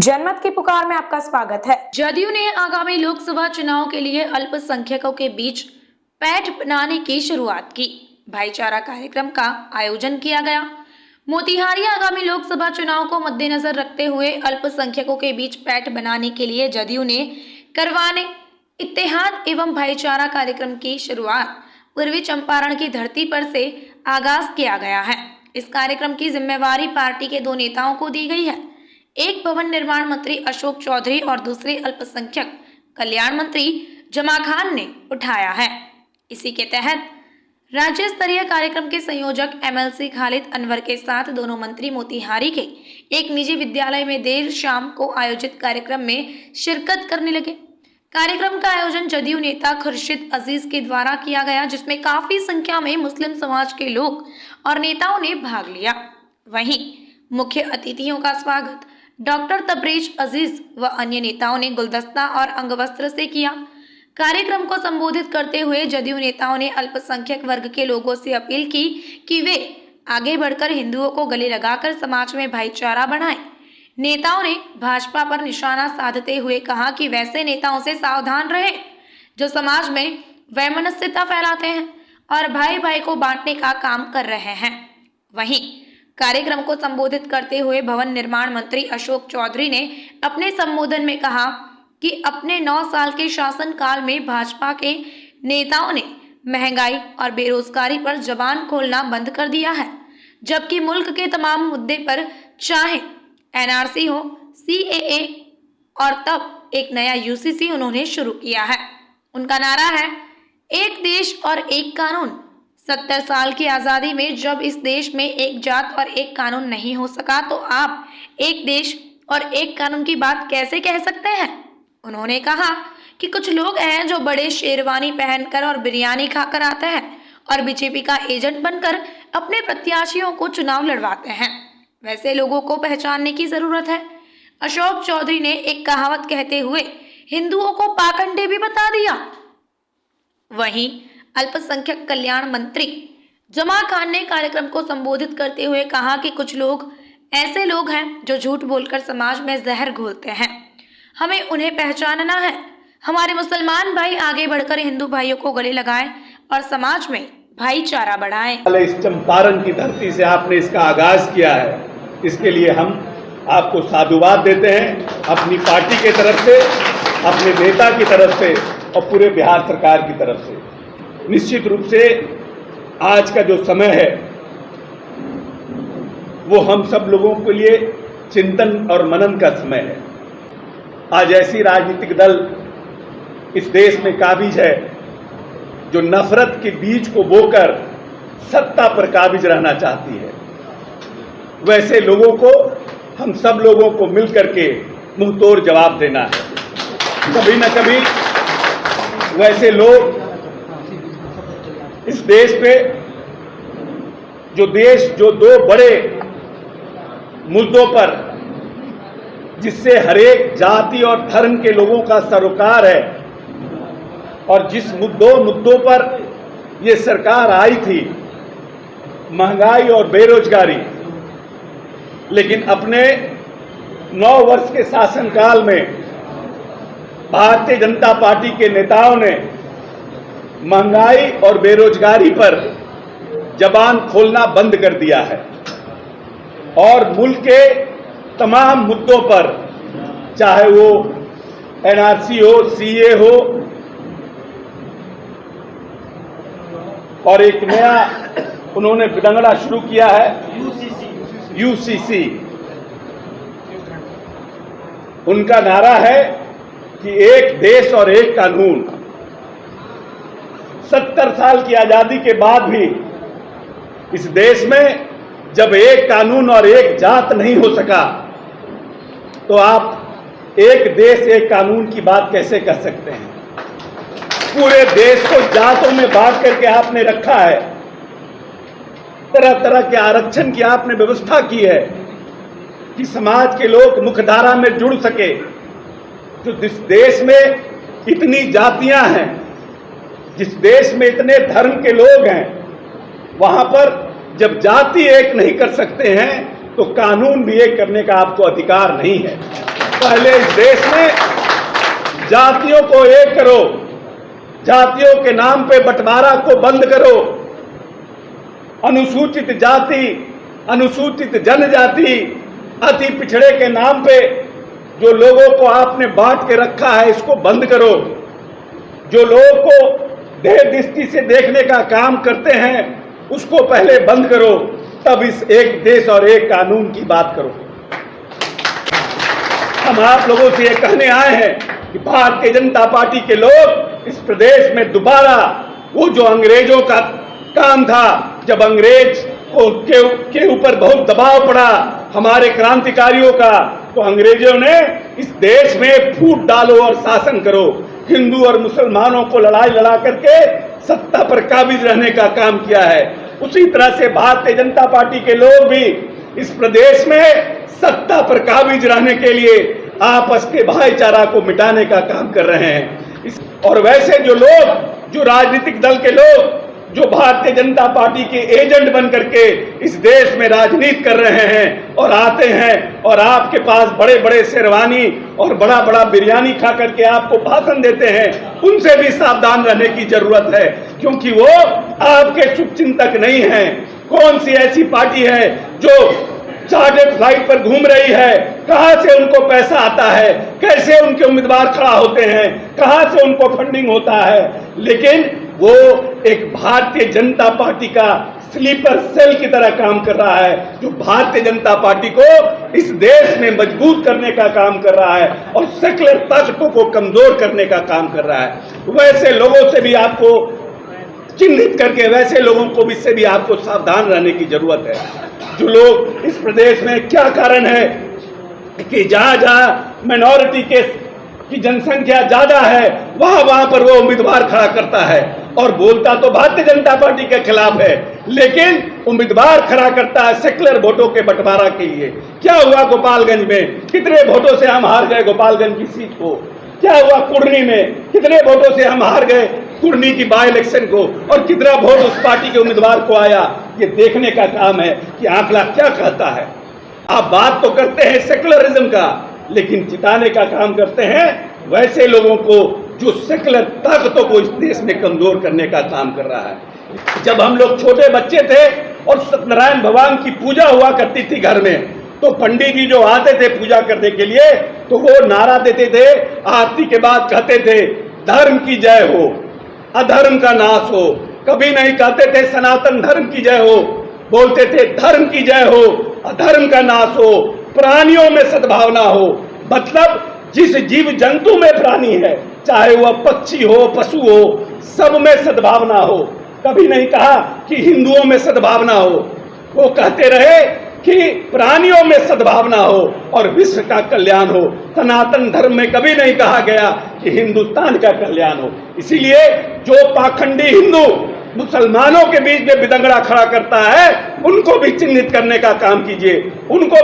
जनमत की पुकार में आपका स्वागत है। जदयू ने आगामी लोकसभा चुनाव के लिए अल्पसंख्यकों के बीच पैठ बनाने की शुरुआत की। भाईचारा कार्यक्रम का आयोजन किया गया। मोतिहारी आगामी लोकसभा चुनाव को मद्देनजर रखते हुए अल्पसंख्यकों के बीच पैठ बनाने के लिए जदयू ने करवाने इत्तेहाद एवं भाईचारा कार्यक्रम की शुरुआत पूर्वी चंपारण की धरती पर से आगाज किया गया है। इस कार्यक्रम की जिम्मेवारी पार्टी के दो नेताओं को दी गई है। एक भवन निर्माण मंत्री अशोक चौधरी और दूसरे अल्पसंख्यक कल्याण मंत्री जमा खान ने उठाया है। इसी के तहत राज्य स्तरीय कार्यक्रम के संयोजक एमएलसी खालिद अनवर के साथ दोनों मंत्री मोतिहारी के एक निजी विद्यालय में देर शाम को आयोजित कार्यक्रम में शिरकत करने लगे। कार्यक्रम का आयोजन जदयू नेता खुर्शीद अजीज के द्वारा किया गया, जिसमें काफी संख्या में मुस्लिम समाज के लोग और नेताओं ने भाग लिया। वहीं मुख्य अतिथियों का स्वागत डॉक्टर तबरेज अजीज व अन्य नेताओं ने गुलदस्ता और अंगवस्त्र से किया। कार्यक्रम को संबोधित करते हुए जदयू नेताओं ने अल्पसंख्यक वर्ग के लोगों से अपील की कि वे आगे बढ़कर हिंदुओं को गले लगाकर समाज में भाईचारा बढ़ाएं। नेताओं ने भाजपा पर निशाना साधते हुए कहा कि वैसे नेताओं से सावधान रहें जो समाज में वैमनस्यता फैलाते हैं और भाई भाई को बांटने का काम कर रहे हैं। वहीं कार्यक्रम को संबोधित करते हुए भवन निर्माण मंत्री अशोक चौधरी ने अपने संबोधन में कहा कि अपने 9 साल के शासन काल में भाजपा के नेताओं ने महंगाई और बेरोजगारी पर जबान खोलना बंद कर दिया है, जबकि मुल्क के तमाम मुद्दे पर चाहे एनआरसी हो, सीएए और तब एक नया यूसीसी उन्होंने शुरू किया है। उनका नारा है एक देश और एक कानून। 70 साल की आज़ादी में जब इस देश में एक जात और एक कानून नहीं हो सका तो आप एक देश और एक कानून की बात कैसे कह सकते हैं। उन्होंने कहा कि कुछ लोग हैं जो बड़े शेरवानी पहनकर और बिरयानी खाकर आते हैं और बीजेपी का एजेंट बनकर अपने प्रत्याशियों को चुनाव लड़वाते हैं। वैसे लोगों को पहचानने की जरूरत है। अशोक चौधरी ने एक कहावत कहते हुए हिंदुओं को पाखंडी भी बता दिया। वहीं अल्पसंख्यक कल्याण मंत्री जमा खान ने कार्यक्रम को संबोधित करते हुए कहा कि कुछ लोग ऐसे लोग हैं जो झूठ बोलकर समाज में जहर घोलते हैं। हमें उन्हें पहचानना है। हमारे मुसलमान भाई आगे बढ़कर हिंदू भाइयों को गले लगाएं और समाज में भाईचारा बढ़ाएं। इस चंपारण की धरती से आपने इसका आगाज किया है, इसके लिए हम आपको साधुवाद देते हैं अपनी पार्टी के तरफ से, अपने नेता की तरफ से और पूरे बिहार सरकार की तरफ से। निश्चित रूप से आज का जो समय है वो हम सब लोगों के लिए चिंतन और मनन का समय है। आज ऐसी राजनीतिक दल इस देश में काबिज है जो नफरत के बीज को बोकर सत्ता पर काबिज रहना चाहती है। वैसे लोगों को हम सब लोगों को मिलकर के मुंह तोड़ जवाब देना है। कभी न कभी वैसे लोग इस देश पे जो दो बड़े मुद्दों पर जिससे हरेक जाति और धर्म के लोगों का सरोकार है और जिस मुद्दों पर ये सरकार आई थी, महंगाई और बेरोजगारी, लेकिन अपने 9 वर्ष के शासनकाल में भारतीय जनता पार्टी के नेताओं ने महंगाई और बेरोजगारी पर जबान खोलना बंद कर दिया है और मुल्क के तमाम मुद्दों पर, चाहे वो एनआरसी हो, सीए हो और एक नया उन्होंने विडंगड़ा शुरू किया है यूसीसी। उनका नारा है कि एक देश और एक कानून। 70 साल की आजादी के बाद भी इस देश में जब एक कानून और एक जात नहीं हो सका तो आप एक देश एक कानून की बात कैसे कर सकते हैं। पूरे देश को जातों में बांट करके आपने रखा है, तरह तरह के आरक्षण की आपने व्यवस्था की है कि समाज के लोग मुख्यधारा में जुड़ सके। जो जिस देश में इतनी जातियां हैं, जिस देश में इतने धर्म के लोग हैं, वहां पर जब जाति एक नहीं कर सकते हैं तो कानून भी एक करने का आपको अधिकार नहीं है। पहले इस देश में जातियों को एक करो, जातियों के नाम पे बंटवारा को बंद करो। अनुसूचित जाति, अनुसूचित जनजाति, अति पिछड़े के नाम पे जो लोगों को आपने बांट के रखा है, इसको बंद करो। जो लोगों को देह दृष्टि से देखने का काम करते हैं, उसको पहले बंद करो, तब इस एक देश और एक कानून की बात करो। हम आप लोगों से ये कहने आए हैं कि भारतीय जनता पार्टी के लोग इस प्रदेश में दोबारा वो जो अंग्रेजों का काम था, जब अंग्रेज के ऊपर बहुत दबाव पड़ा हमारे क्रांतिकारियों का, तो अंग्रेजों ने इस देश में फूट डालो और शासन करो। हिंदू और मुसलमानों को लड़ाई लड़ा करके सत्ता पर काबिज रहने का काम किया है। उसी तरह से भारतीय जनता पार्टी के लोग भी इस प्रदेश में सत्ता पर काबिज रहने के लिए आपस के भाईचारा को मिटाने का काम कर रहे हैं। और वैसे जो लोग, जो राजनीतिक दल के लोग जो भारतीय जनता पार्टी के एजेंट बन करके इस देश में राजनीति कर रहे हैं और आते हैं और आपके पास बड़े बड़े शेरवानी और बड़ा बड़ा बिरयानी खा करके आपको भाषण देते हैं, उनसे भी सावधान रहने की जरूरत है, क्योंकि वो आपके शुभचिंतक नहीं हैं। कौन सी ऐसी पार्टी है जो चार्टर्ड फ्लाइट पर घूम रही है? कहां से उनको पैसा आता है? कैसे उनके उम्मीदवार खड़ा होते हैं? कहां से उनको फंडिंग होता है? लेकिन वो एक भारतीय जनता पार्टी का स्लीपर सेल की तरह काम कर रहा है, जो भारतीय जनता पार्टी को इस देश में मजबूत करने का काम कर रहा है और सेक्युलर ताकतों को कमजोर करने का काम कर रहा है। वैसे लोगों से भी आपको चिन्हित करके, वैसे लोगों को भी से भी आपको सावधान रहने की जरूरत है। जो लोग इस प्रदेश में, क्या कारण है कि जहां जहां माइनॉरिटी की जनसंख्या ज्यादा है, वहां पर वो उम्मीदवार खड़ा करता है और बोलता तो भारतीय जनता पार्टी के खिलाफ है, लेकिन उम्मीदवार खड़ा करता है सेक्युलर वोटों के बंटवारा के लिए। क्या हुआ गोपालगंज में? कितने वोटों से हम हार गए गोपालगंज की सीट को? क्या हुआ कुर्नी में? कितने वोटों से हम हार गए कुर्नी की बाई इलेक्शन को? और कितना वोट उस पार्टी के उम्मीदवार को आया? ये देखने का काम है कि आंकड़ा क्या कहता है। आप बात तो करते हैं सेक्युलरिज्म का, लेकिन जिताने का काम करते हैं वैसे लोगों को जो सेक्युलर ताकतों को इस देश में कमजोर करने का काम कर रहा है। जब हम लोग छोटे बच्चे थे और सत्यनारायण भगवान की पूजा हुआ करती थी घर में, तो पंडित जी जो आते थे पूजा करने के लिए, तो वो नारा देते थे, आरती के बाद कहते थे धर्म की जय हो, अधर्म का नाश हो। कभी नहीं कहते थे सनातन धर्म की जय हो, बोलते थे धर्म की जय हो, अधर्म का नाश हो, प्राणियों में सद्भावना हो। मतलब जिस जीव जंतु में प्राणी है, चाहे वह पक्षी हो, पशु हो, सब में सद्भावना हो। कभी नहीं कहा कि हिंदुओं में सद्भावना हो, वो कहते रहे कि प्राणियों में सद्भावना हो और विश्व का कल्याण हो। सनातन धर्म में कभी नहीं कहा गया कि हिंदुस्तान का कल्याण हो। इसीलिए जो पाखंडी हिंदू मुसलमानों के बीच में बिदंगड़ा खड़ा करता है, उनको भी चिन्हित करने का काम कीजिए, उनको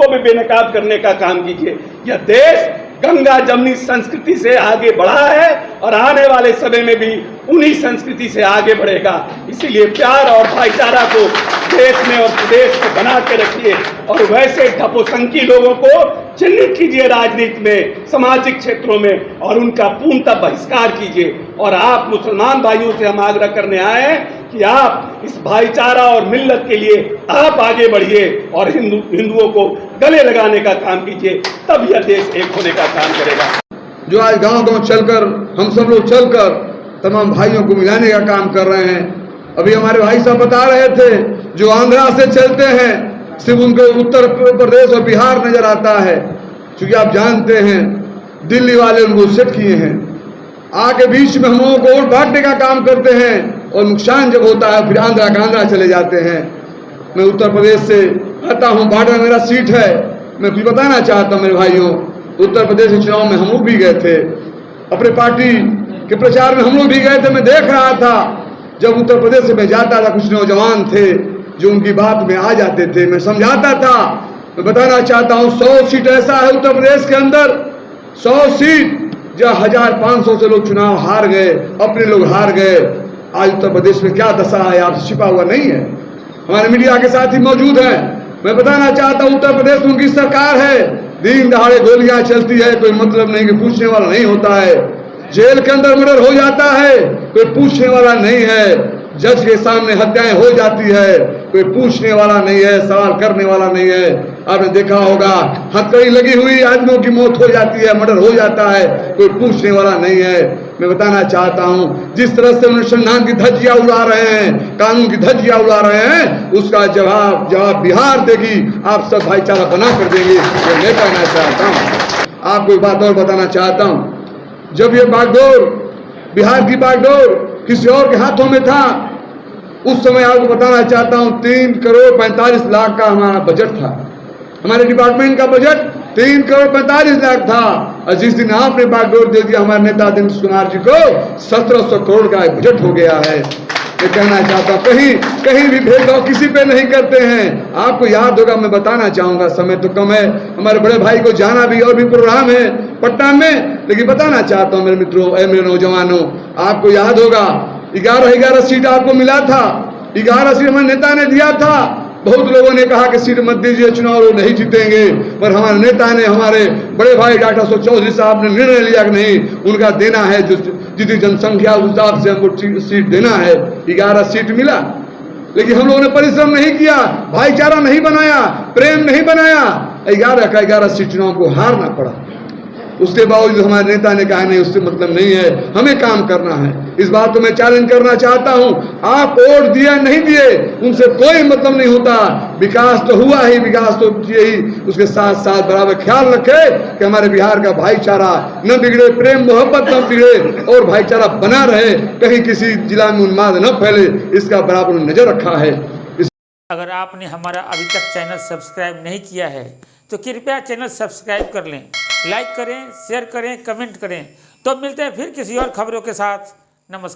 भी बेनकाब करने का काम कीजिए। यह देश गंगा जमनी संस्कृति से आगे बढ़ा है और आने वाले समय में भी उन्हीं संस्कृति से आगे बढ़ेगा। इसीलिए प्यार और भाईचारा को देश में और प्रदेश को बना के रखिए और वैसे ठपोसंकी लोगों को चिन्हित कीजिए राजनीति में, सामाजिक क्षेत्रों में, और उनका पूर्णतः बहिष्कार कीजिए। और आप मुसलमान भाइयों से हम आग्रह करने आए हैं कि आप इस भाईचारा और मिल्लत के लिए आप आगे बढ़िए और हिंदुओं को गले लगाने का काम कीजिए, तब यह देश एक होने का काम करेगा। जो आज गांव-गांव चलकर हम सब लोग चलकर तमाम भाइयों को मिलाने का काम कर रहे हैं। अभी हमारे भाई साहब बता रहे थे, जो आंध्रा से चलते हैं सिर्फ उनको उत्तर प्रदेश और बिहार नजर आता है, क्योंकि आप जानते हैं दिल्ली वाले उनको सेट किए हैं। आके बीच में हम लोगों को वोट बांटने का काम करते हैं और नुकसान जब होता है फिर आंध्रा का आंध्रा चले जाते हैं। मैं उत्तर प्रदेश से आता हूँ, बाडा मेरा सीट है। मैं कुछ बताना चाहता हूँ मेरे भाइयों, उत्तर प्रदेश के चुनाव में हम लोग भी गए थे, अपने पार्टी के प्रचार में हम लोग भी गए थे। मैं देख रहा था जब उत्तर प्रदेश से मैं जाता था, कुछ नौजवान थे जो उनकी बात में आ जाते थे, मैं समझाता था। मैं बताना चाहता हूँ 100 सीट ऐसा है उत्तर प्रदेश के अंदर, 100 सीट जहाँ 1500 से लोग चुनाव हार गए, अपने लोग हार गए। आज उत्तर प्रदेश में क्या दशा है आपसे छिपा हुआ नहीं है, हमारे मीडिया के साथ ही मौजूद है। मैं बताना चाहता हूँ उत्तर प्रदेश में उनकी सरकार है, दिन दहाड़े गोलियां चलती है, कोई मतलब नहीं कि पूछने वाला नहीं होता है। जेल के अंदर मर्डर हो जाता है, कोई पूछने वाला नहीं है। जज के सामने हत्याएं हो जाती है, कोई पूछने वाला नहीं है, सवाल करने वाला नहीं है। आपने देखा होगा हथकड़ी लगी हुई आदमियों की मौत हो जाती है, मर्डर हो जाता है, कोई पूछने वाला नहीं है। मैं बताना चाहता हूं, जिस तरह से अनुसंधान की धज्जियां उड़ा रहे हैं, कानून की धज्जियां उड़ा रहे हैं, उसका जवाब बिहार देगी। आप सब भाईचारा बना कर देंगे, ये मैं कहना चाहता हूं। आपको एक बात और बताना चाहता हूं, जब ये बागडोर, बिहार की बागडोर किसी और के हाथों में था, उस समय आपको बताना चाहता हूं 3 करोड़ 45 लाख का हमारा बजट था। हमारे डिपार्टमेंट का बजट 3 करोड़ 45 लाख था, और जिस दिन आपने बागडोर दे दिया हमारे नेता नीतीश कुमार जी को, 1700 करोड़ का बजट हो गया है। मैं कहना चाहता हूं, कहीं भी भेदभाव किसी पे नहीं करते हैं। आपको याद होगा, मैं बताना चाहूंगा, समय तो कम है, हमारे बड़े भाई को जाना भी और भी प्रोग्राम है पटना में, लेकिन बताना चाहता हूं मेरे मित्रों, मेरे नौजवानों, आपको याद होगा 11 सीट आपको मिला था, 11 सीट हमारे नेता ने दिया था। बहुत लोगों ने कहा कि सीट मत दीजिए, चुनाव वो नहीं जीतेंगे, पर हमारे नेता ने, हमारे बड़े भाई डॉक्टर अशोक चौधरी साहब ने निर्णय लिया कि नहीं, उनका देना है, जो जितनी जनसंख्या उस हिसाब से हमको सीट देना है। 11 सीट मिला, लेकिन हम लोगों ने परिश्रम नहीं किया, भाईचारा नहीं बनाया, प्रेम नहीं बनाया, 11 सीट चुनाव को हारना पड़ा। उसके बावजूद हमारे नेता ने कहा नहीं, उससे मतलब नहीं है, हमें काम करना है। इस बात को मैं चैलेंज करना चाहता हूं, आप वोट दिए नहीं दिए उनसे कोई मतलब नहीं होता, विकास तो हुआ ही, विकास तो यही, उसके साथ साथ बराबर ख्याल रखे कि हमारे बिहार का भाईचारा न बिगड़े, प्रेम मोहब्बत न बिगड़े, और भाईचारा बना रहे, कहीं किसी जिला में उन्माद न फैले, इसका बराबर नजर रखा है। अगर आपने हमारा अभी तक चैनल सब्सक्राइब नहीं किया है तो कृपया चैनल सब्सक्राइब कर लें, लाइक करें, शेयर करें, कमेंट करें। तो मिलते हैं फिर किसी और खबरों के साथ। नमस्कार।